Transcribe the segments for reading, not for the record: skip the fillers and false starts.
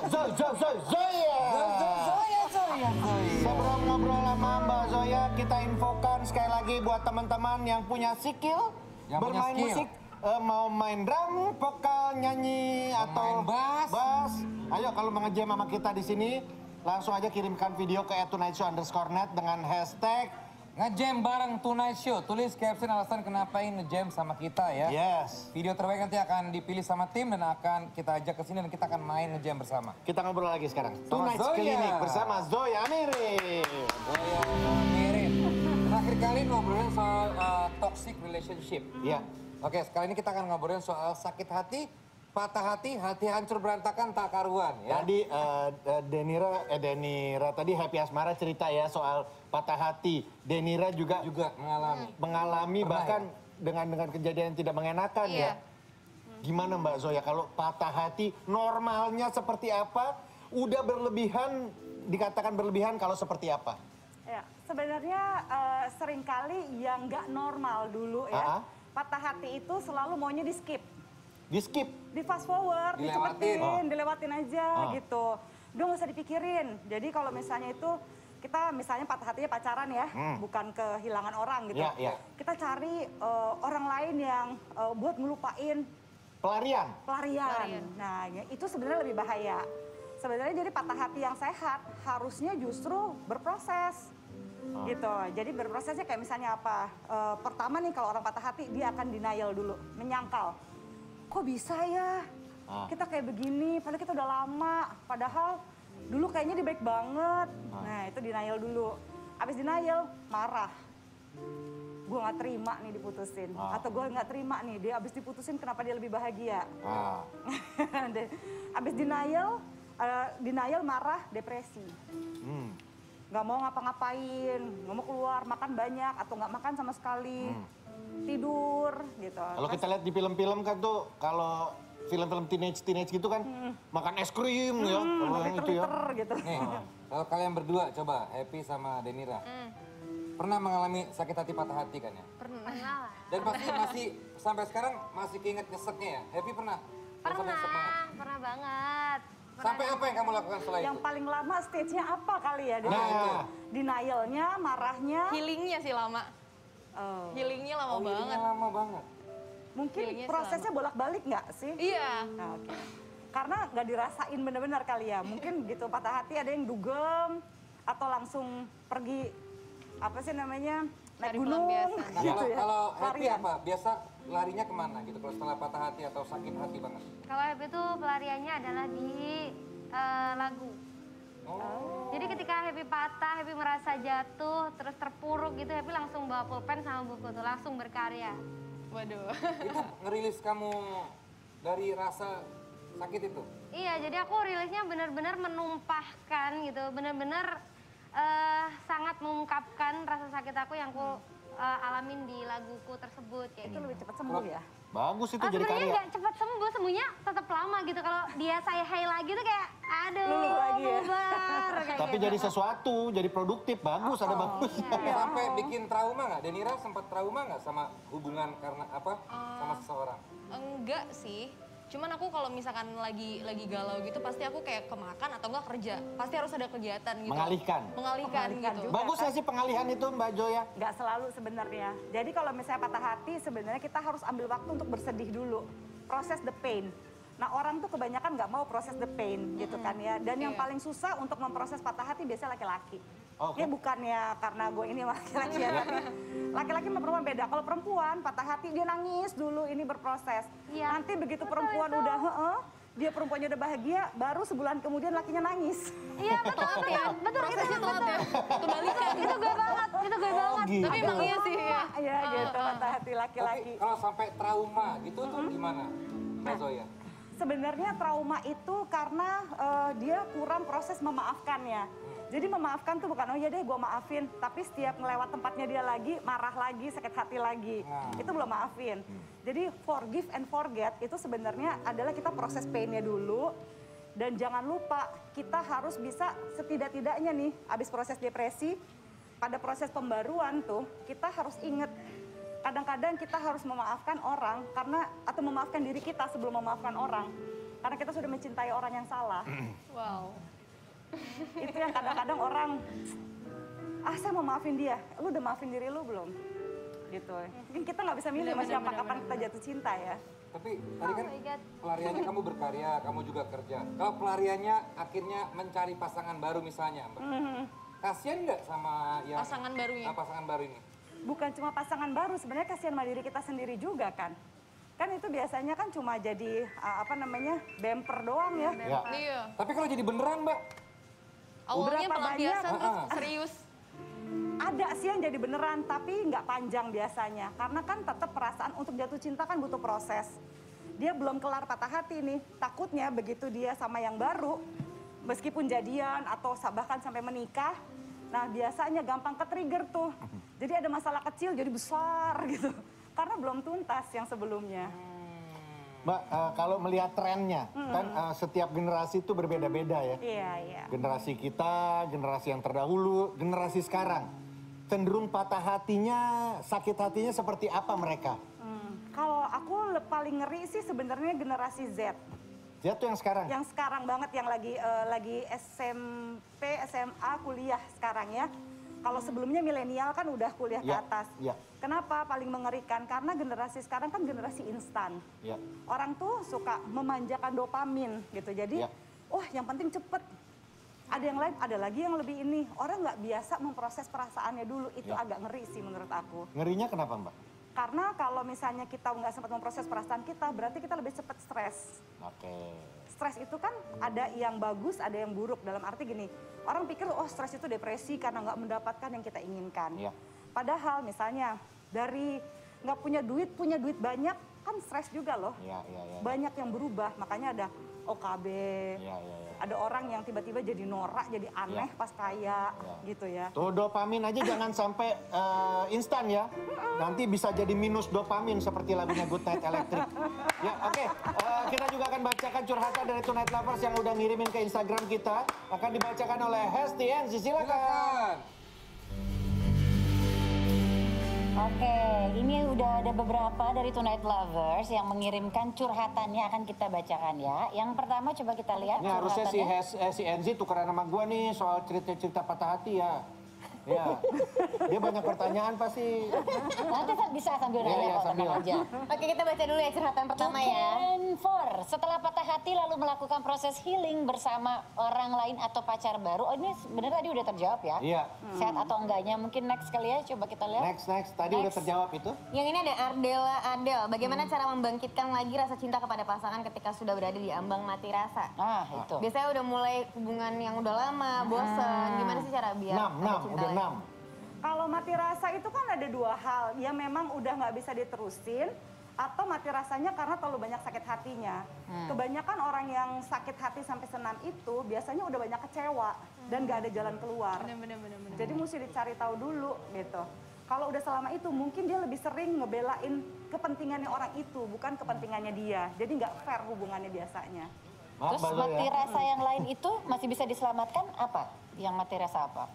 Zoya. Sebelum ngobrol sama Mbak Zoya, kita infokan sekali lagi buat teman-teman yang punya skill bermain musik, mau main drum, vokal, nyanyi atau bass. Ayo kalau mau nge-jam sama kita di sini, langsung aja kirimkan video ke @tonightshow_net dengan hashtag nge-jam bareng Tonight Show. Tulis caption alasan kenapa ini nge-jam sama kita ya. Yes. Video terbaik nanti akan dipilih sama tim dan akan kita ajak ke sini dan kita akan main nge-jam bersama. Kita ngobrol lagi sekarang. Tonight's Clinic bersama Zoya Amirin. Zoya Amirin. Terakhir kali ngobrolin soal toxic relationship. Iya. Oke, sekali ini kita akan ngobrolin soal sakit hati, patah hati, hati hancur berantakan tak karuan ya. Tadi Denira tadi Happy Asmara cerita ya soal patah hati. Denira juga mengalami bahkan ya? dengan kejadian yang tidak mengenakan ya. Gimana Mbak Zoya kalau patah hati normalnya seperti apa? Udah berlebihan, dikatakan berlebihan kalau seperti apa? Ya, sebenarnya seringkali yang nggak normal dulu ya. Patah hati itu selalu maunya di skip. Di skip? Di fast forward, dicepetin, dilewatin aja gitu. Udah nggak usah dipikirin. Jadi kalau misalnya itu kita misalnya patah hatinya pacaran ya, bukan kehilangan orang gitu. Kita cari orang lain yang buat ngelupain. Pelarian? Pelarian. Nah itu sebenarnya lebih bahaya. Sebenarnya jadi patah hati yang sehat harusnya justru berproses. Gitu, jadi berprosesnya kayak misalnya apa? Pertama nih kalau orang patah hati dia akan denial dulu, menyangkal. Kok bisa ya? Kita kayak begini, padahal kita udah lama. Padahal dulu kayaknya dia baik banget. Nah itu denial dulu. Abis denial, marah. Gue gak terima nih diputusin. Atau gue gak terima nih, dia abis diputusin kenapa dia lebih bahagia. Abis denial, marah, depresi. Gak mau ngapa-ngapain, gak mau keluar, makan banyak atau gak makan sama sekali. Tidur gitu. Kalau kita lihat di film-film kan tuh kalau film-film teenage gitu kan makan es krim ya. Gitu. Nih, kalau kalian berdua coba Happy sama Denira. Pernah mengalami sakit hati patah hati kan ya? Pernah. Dan pasti masih sampai sekarang masih keinget nyeseknya ya? Happy pernah? Pernah banget. Sampai apa yang kamu lakukan setelah itu? Yang paling lama stage-nya apa kali ya? Denial-nya, marahnya. Healing-nya sih lama. Healing-nya lama banget. Healing-nya lama banget. Mungkin prosesnya bolak-balik nggak sih? Iya. Nah, karena nggak dirasain benar-benar kali ya. Mungkin gitu patah hati ada yang dugem atau langsung pergi apa sih namanya naik gunung. Nah, gitu kalau Happy apa? Biasa larinya kemana gitu kalau setelah patah hati atau sakit hati banget? Kalau Happy itu pelariannya adalah di lagu. Jadi ketika Happy patah, Happy merasa jatuh, terus terpuruk gitu, Happy langsung bawa pulpen sama buku tuh, langsung berkarya. Waduh. Itu ngerilis kamu dari rasa sakit itu? Iya, jadi aku rilisnya benar-benar menumpahkan gitu, benar-benar sangat mengungkapkan rasa sakit aku yang aku alamin di laguku tersebut. Kayak itu gitu. lebih cepat sembuh ya? Bagus itu jadi karya. Sebenarnya nggak cepat sembuh, sembuhnya tetap lama gitu. Kalau dia saya hai lagi tuh kayak aduh, lagi ya? bubar. Tapi jadi sesuatu, jadi produktif, bagus, ada bagus. Sampai bikin trauma nggak? Denira sempat trauma nggak sama hubungan karena apa? Sama seseorang? Enggak sih. Cuman aku kalau misalkan lagi galau gitu pasti aku kayak kemakan atau enggak kerja. Pasti harus ada kegiatan gitu. Mengalihkan gitu. Bagus nggak sih pengalihan itu Mbak Zoya? Nggak selalu sebenarnya. Jadi kalau misalnya patah hati sebenarnya kita harus ambil waktu untuk bersedih dulu. Proses the pain. Nah orang tuh kebanyakan nggak mau proses the pain gitu kan ya. Dan yang paling susah untuk memproses patah hati biasanya laki-laki. Dia bukannya karena gue ini laki-laki ya. Laki-laki sama perempuan beda. Kalau perempuan patah hati dia nangis dulu ini berproses. Nanti begitu perempuan udah dia perempuannya udah bahagia, baru sebulan kemudian lakinya nangis. Iya betul ya. Betul prosesnya telat ya. Kebalikan. Itu gue banget, itu gue banget. Gitu. Tapi emang iya sih ya. Iya gitu patah hati laki-laki. Kalau sampai trauma gitu tuh gimana Mbak Zoya? Sebenarnya trauma itu karena dia kurang proses memaafkannya. Jadi memaafkan tuh bukan, oh ya deh gue maafin. Tapi setiap ngelewat tempatnya dia lagi, marah lagi, sakit hati lagi. Itu belum maafin. Jadi forgive and forget itu sebenarnya adalah kita proses pain-nya dulu. Dan jangan lupa kita harus bisa setidak-tidaknya nih, abis proses depresi, pada proses pembaruan tuh kita harus inget. Kadang-kadang kita harus memaafkan orang karena atau memaafkan diri kita sebelum memaafkan orang. Karena kita sudah mencintai orang yang salah. Wow. Itu yang kadang-kadang orang, saya mau maafin dia. Lu udah maafin diri lu belum? Gitu. Mungkin kita nggak bisa milih sama siapa kapan kita jatuh cinta ya. Tapi tadi kan pelariannya kamu berkarya, kamu juga kerja. Kalau pelariannya akhirnya mencari pasangan baru misalnya, Mbak. Kasian nggak sama yang Pasangan barunya? Pasangan baru ini? Bukan cuma pasangan baru, sebenarnya kasihan sama diri kita sendiri juga kan. Kan itu biasanya kan cuma jadi bumper doang ya. Iya. Tapi kalau jadi beneran, Mbak? Awalnya Berapa pelampiasan banyak? terus serius. Ada sih yang jadi beneran, tapi nggak panjang biasanya. Karena kan tetap perasaan untuk jatuh cinta kan butuh proses. Dia belum kelar patah hati nih. Takutnya begitu dia sama yang baru, meskipun jadian atau bahkan sampai menikah, nah biasanya gampang ke-trigger tuh. Jadi ada masalah kecil jadi besar gitu. Karena belum tuntas yang sebelumnya. Mbak, kalau melihat trennya, kan setiap generasi itu berbeda-beda ya. Iya. Generasi kita, generasi yang terdahulu, generasi sekarang. Cenderung patah hatinya, sakit hatinya seperti apa mereka? Kalau aku paling ngeri sih sebenarnya generasi Z. Z tuh yang sekarang? Yang sekarang banget, yang lagi SMP, SMA, kuliah sekarang ya. Kalau sebelumnya milenial kan udah kuliah ke atas. Ya. Kenapa paling mengerikan? Karena generasi sekarang kan generasi instan. Ya. Orang tuh suka memanjakan dopamin gitu. Jadi, yang penting cepet. Ada yang lain, ada lagi yang lebih ini. Orang nggak biasa memproses perasaannya dulu. Itu agak ngeri sih menurut aku. Ngerinya kenapa, Mbak? Karena kalau misalnya kita nggak sempat memproses perasaan kita, berarti kita lebih cepat stres. Oke. Stres itu kan ada yang bagus, ada yang buruk. Dalam arti gini, orang pikir stres itu depresi karena nggak mendapatkan yang kita inginkan. Iya. Padahal misalnya dari nggak punya duit banyak, kan stres juga loh. Iya. Banyak yang berubah, makanya ada OKB. Iya. Ada orang yang tiba-tiba jadi norak, jadi aneh pas kaya gitu ya. Tuh dopamin aja jangan sampai instan ya. Nanti bisa jadi minus dopamin seperti lagunya Good Night Electric. Ya oke. Kita juga akan bacakan curhatan dari Tonight Lovers yang udah ngirimin ke Instagram kita. Akan dibacakan oleh Hesti Enzi, silakan. Oke, ini udah ada beberapa dari Tonight Lovers yang mengirimkan curhatannya, akan kita bacakan ya. Yang pertama coba kita lihat Ini harusnya curhatannya. si Enzi tukeran sama gua nih soal cerita-cerita patah hati ya. Ya, dia banyak pertanyaan pasti. Nanti bisa sambil nanya kok, tenang aja. Oke, kita baca dulu ya curhatan pertama ya. For, setelah patah hati lalu melakukan proses healing bersama orang lain atau pacar baru. Oh ini sebenarnya tadi udah terjawab ya? Iya. Sehat atau enggaknya, mungkin next kali ya, coba kita lihat. Next. Tadi udah terjawab itu. Yang ini ada Ardela Adel. Bagaimana cara membangkitkan lagi rasa cinta kepada pasangan ketika sudah berada di ambang mati rasa? Nah, itu. Biasanya udah mulai hubungan yang udah lama, bosen. Gimana sih cara biar ada cinta lagi? 6. Kalau mati rasa itu kan ada dua hal. Ya memang udah nggak bisa diterusin, atau mati rasanya karena terlalu banyak sakit hatinya. Kebanyakan orang yang sakit hati sampai senam itu biasanya udah banyak kecewa dan nggak ada jalan keluar. Bener. Jadi mesti dicari tahu dulu gitu. Kalau udah selama itu mungkin dia lebih sering ngebelain kepentingannya orang itu, bukan kepentingannya dia. Jadi nggak fair hubungannya biasanya. Terus mati rasa yang lain itu masih bisa diselamatkan apa? Yang mati rasa apa?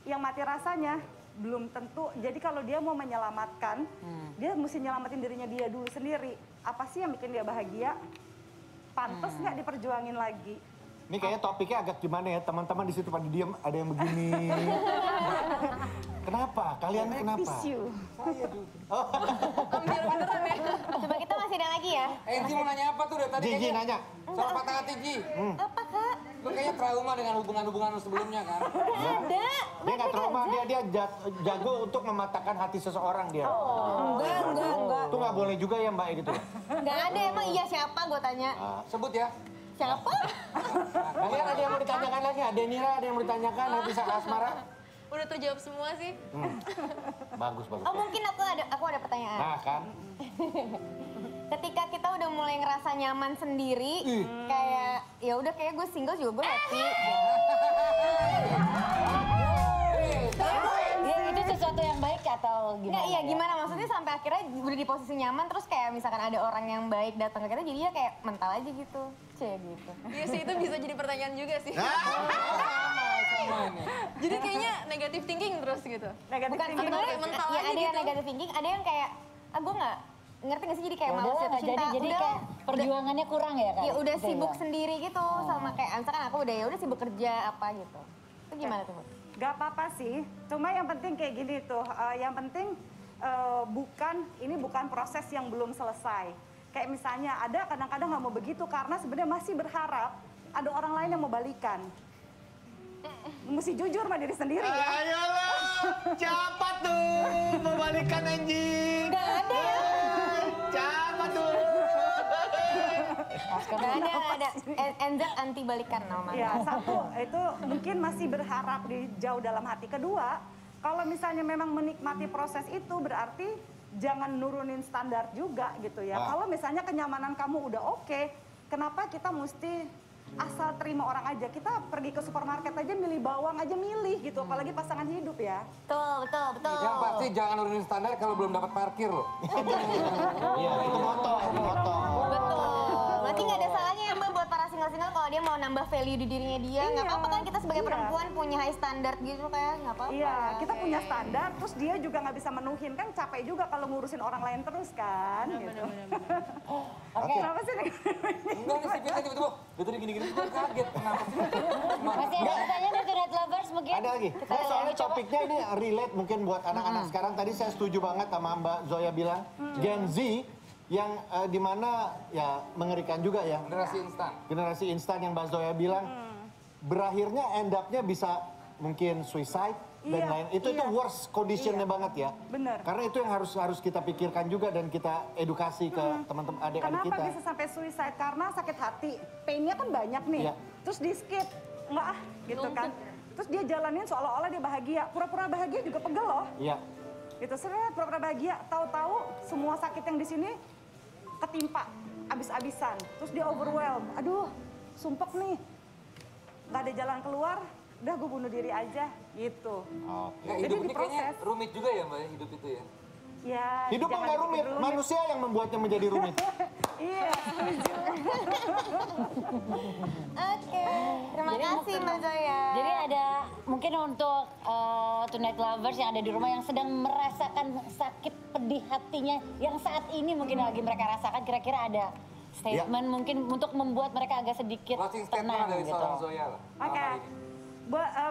Yang mati rasanya belum tentu. Jadi kalau dia mau menyelamatkan, dia mesti nyelamatin dirinya dia dulu sendiri. Apa sih yang bikin dia bahagia? Pantes nggak diperjuangin lagi? Ini kayaknya topiknya agak gimana ya, teman-teman di situ pada diam, ada yang begini. Kenapa? Kalian kenapa? Tisu. Ambil beneran ya. Coba kita masih ada lagi ya. Ji mau nanya apa tuh dari tadi? Ji nanya. Soal patah hati, Ji. Apa Kak? Lu kayaknya trauma dengan hubungan-hubungan lu sebelumnya kan? Ada. Dia nggak trauma, dia jago untuk mematahkan hati seseorang dia. Enggak. Itu nggak boleh juga ya Mbak gitu. Enggak ada, emang iya siapa gue tanya. Sebut ya. Siapa? Kalian ada yang mau ditanyakan lagi? Ada Nira, ada yang mau ditanyakan? Ada bisa Asmara? Udah terjawab semua sih. Bagus. Oh mungkin aku ada pertanyaan. Nah kan, Ketika kita udah mulai ngerasa nyaman sendiri, kayak ya udah kayak gue single juga gue happy. Ya, itu sesuatu yang baik atau gimana? Nggak, iya gimana maksudnya sampai akhirnya udah di posisi nyaman terus kayak misalkan ada orang yang baik datang ke kita jadinya kayak mental aja gitu. Gitu. Iya sih, itu bisa jadi pertanyaan juga sih. Jadi kayaknya negative thinking terus gitu. Negatif Bukan thinking. sebenarnya kayak mental ya aja ada yang gitu. negative thinking, ada yang kayak gue nggak ngerti gak sih jadi kayak Ya males udah, jatuh cinta. jadi kayak perjuangannya kurang ya kan? Ya udah Gitu sibuk ya? sendiri gitu sama kayak misalkan aku udah ya udah sibuk kerja apa gitu. Itu gimana tuh, Bu? Gak apa-apa sih, cuma yang penting kayak gini tuh, yang penting ini bukan proses yang belum selesai. Kayak misalnya ada kadang-kadang nggak mau begitu karena sebenarnya masih berharap ada orang lain yang mau balikan. Mesti jujur sama diri sendiri ya. Ayolah, siapa tuh membalikan anjing? Gak ada ya. Siapa tuh? Gak ada. Enzak anti balikan nama. Ya, satu itu mungkin masih berharap di jauh dalam hati. Kedua, kalau misalnya memang menikmati proses itu berarti jangan nurunin standar juga gitu ya. Kalau misalnya kenyamanan kamu udah oke, kenapa kita mesti asal terima orang aja? Kita pergi ke supermarket aja milih bawang aja milih gitu, apalagi pasangan hidup ya. Betul. Yang pasti jangan nurunin standar kalau belum dapat parkir loh. Iya, itu moto. Betul. Berarti nggak ada salahnya ya Mbak buat para single-single kalau dia mau nambah value di dirinya dia. Nggak Iya, apa-apa kan kita sebagai iya. perempuan punya high standard gitu kayak nggak apa-apa. Iya, kita punya standar, terus dia juga nggak bisa menuhin, kan capek juga kalau ngurusin orang lain terus kan. Gitu. Oke. Kenapa sih? Enggak nih, si Vita tiba-tiba, dia tadi gini-gini, gue kaget. Kenapa sih? Masih ada pertanyaan dari Tonight Lovers mungkin? Ada lagi. Nah, soalnya topiknya ini relate mungkin buat anak-anak sekarang. Tadi saya setuju banget sama Mbak Zoya bilang, Gen Z yang dimana ya mengerikan juga ya. Generasi instan. Generasi instan yang Mbak Zoya bilang, berakhirnya end up-nya bisa mungkin suicide dan Iya, lain. Itu worst condition-nya Iya. banget ya. Bener. Karena itu yang harus kita pikirkan juga dan kita edukasi ke teman-teman adik-adik Kenapa kita. bisa sampai suicide? Karena sakit hati. Pain-nya kan banyak nih. Iya. Terus di skip. Enggak gitu kan. Terus dia jalanin seolah-olah dia bahagia. Pura-pura bahagia juga pegel loh. Iya. Gitu, sebenarnya pura-pura bahagia. Tahu-tahu semua sakit yang di sini ketimpa abis-abisan. Terus dia overwhelmed. Aduh, sumpek nih. Nggak ada jalan keluar. Udah gue bunuh diri aja. Gitu. Oke. Ya, Jadi hidup ini kayaknya diproses. rumit juga ya Mbak, hidup itu ya. Ya, Hidup jangan nggak bikin rumit, manusia yang membuatnya menjadi rumit. Iya, setuju. Oke. Terima kasih Mbak Zoya. Jadi ada mungkin untuk Tonight Lovers yang ada di rumah yang sedang merasakan sakit pedih hatinya yang saat ini mungkin lagi mereka rasakan, kira-kira ada statement mungkin untuk membuat mereka agak sedikit Closing statement tenang dari gitu. seorang Zoya lah. malam Oke. hari ini.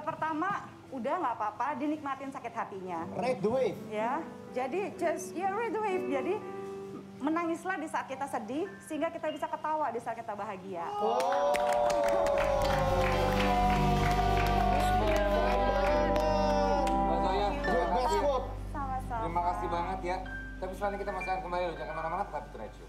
Pertama, udah nggak apa-apa, dinikmatin sakit hatinya. Ride the wave. Ya, jadi ride the wave. Jadi menangislah di saat kita sedih, sehingga kita bisa ketawa di saat kita bahagia. Mbak Zoya, terima Best kasih. quote. Sama-sama. Terima kasih banget ya. Tapi selanjutnya kita masih akan kembali loh, jangan kemana-mana, tetap di Tonight Show.